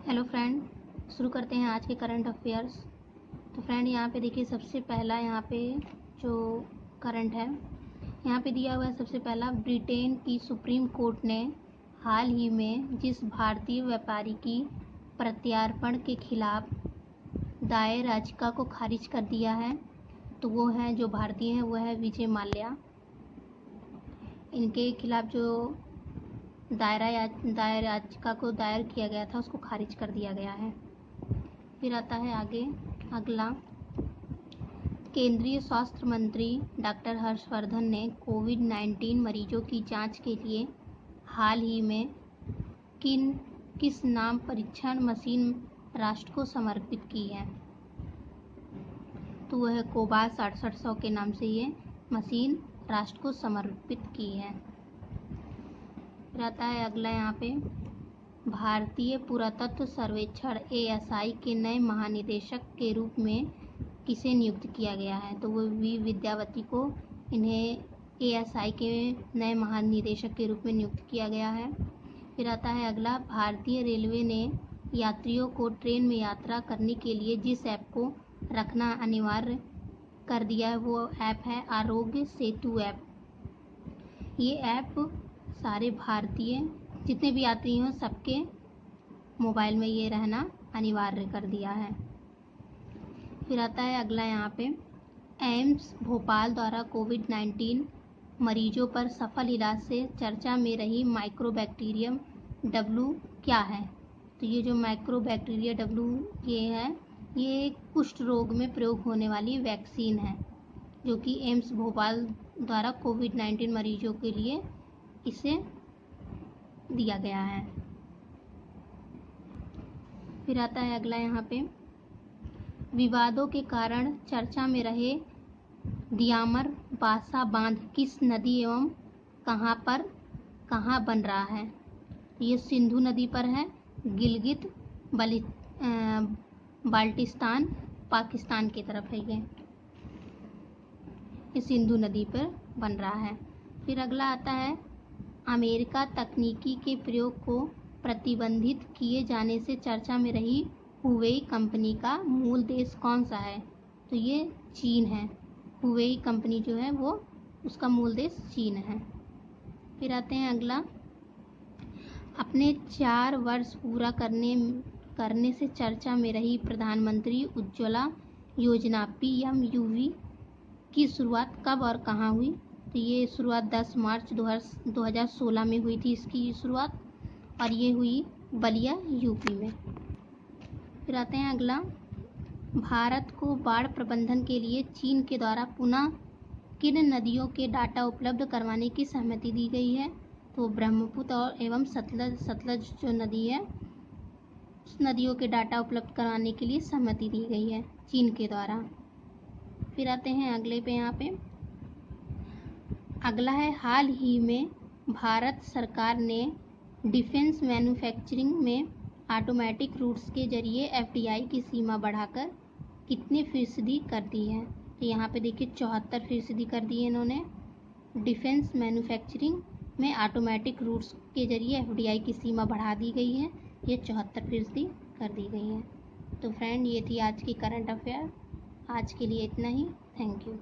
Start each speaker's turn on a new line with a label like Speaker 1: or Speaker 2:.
Speaker 1: Hello friend, शुरू करते हैं आज के करंट अफेयर्स। तो फ्रेंड यहाँ पे देखिए, सबसे पहला यहाँ पे जो करंट है यहाँ पे दिया हुआ है। सबसे पहला, ब्रिटेन की सुप्रीम कोर्ट ने हाल ही में जिस भारतीय व्यापारी की प्रत्यार्पण के खिलाफ दायर याचिका को खारिज कर दिया है, तो वो है जो भारतीय हैं वो है विजय माल्या। इनके खिलाफ जो दायर याचिका को दायर किया गया था उसको खारिज कर दिया गया है। फिर आता है आगे अगला, केंद्रीय स्वास्थ्य मंत्री डॉक्टर हर्षवर्धन ने कोविड-19 मरीजों की जांच के लिए हाल ही में किस नाम परीक्षण मशीन राष्ट्र को समर्पित की है, तो वह कोबास 6800 के नाम से ये मशीन राष्ट्र को समर्पित की है। फिर आता है अगला यहाँ पे, भारतीय पुरातत्व सर्वेक्षण ASI के नए महानिदेशक के रूप में किसे नियुक्त किया गया है, तो वो वी विद्यावती को इन्हें ASI के नए महानिदेशक के रूप में नियुक्त किया गया है। फिर आता है अगला, भारतीय रेलवे ने यात्रियों को ट्रेन में यात्रा करने के लिए जिस ऐप को रखना अनिवार्य कर दिया है वो ऐप है आरोग्य सेतु ऐप। ये ऐप सारे भारतीय जितने भी यात्री हों सबके मोबाइल में ये रहना अनिवार्य कर दिया है। फिर आता है अगला यहाँ पे, एम्स भोपाल द्वारा कोविड-19 मरीजों पर सफल इलाज से चर्चा में रही माइक्रोबैक्टीरियम W क्या है, तो ये जो माइक्रोबैक्टीरिया W ये है, ये कुष्ठ रोग में प्रयोग होने वाली वैक्सीन है जो कि एम्स भोपाल द्वारा कोविड-19 मरीजों के लिए इसे दिया गया है। फिर आता है अगला यहाँ पे, विवादों के कारण चर्चा में रहे दियामर बासा बांध किस नदी एवं कहाँ बन रहा है, ये सिंधु नदी पर है, गिलगित बाल्टिस्तान पाकिस्तान की तरफ है, ये सिंधु नदी पर बन रहा है। फिर अगला आता है, अमेरिका तकनीकी के प्रयोग को प्रतिबंधित किए जाने से चर्चा में रही हुवेई कंपनी का मूल देश कौन सा है, तो ये चीन है। हुवेई कंपनी जो है वो उसका मूल देश चीन है। फिर आते हैं अगला, अपने 4 वर्ष पूरा करने से चर्चा में रही प्रधानमंत्री उज्ज्वला योजना PMUV की शुरुआत कब और कहाँ हुई, तो ये शुरुआत 10 मार्च 2016 में हुई थी इसकी शुरुआत, और ये हुई बलिया यूपी में। फिर आते हैं अगला, भारत को बाढ़ प्रबंधन के लिए चीन के द्वारा पुनः किन नदियों के डाटा उपलब्ध करवाने की सहमति दी गई है, तो ब्रह्मपुत्र और एवं सतलज जो नदी है उस नदियों के डाटा उपलब्ध कराने के लिए सहमति दी गई है चीन के द्वारा। फिर आते हैं अगले पे, यहाँ पे अगला है, हाल ही में भारत सरकार ने डिफेंस मैन्युफैक्चरिंग में ऑटोमेटिक रूट्स के जरिए FDI की सीमा बढ़ाकर कितने फीसदी कर दी है, तो यहाँ पे देखिए 74% कर दी है इन्होंने। डिफेंस मैन्युफैक्चरिंग में ऑटोमेटिक रूट्स के जरिए FDI की सीमा बढ़ा दी गई है, ये 74% कर दी गई है। तो फ्रेंड, ये थी आज की करंट अफेयर। आज के लिए इतना ही। Thank you.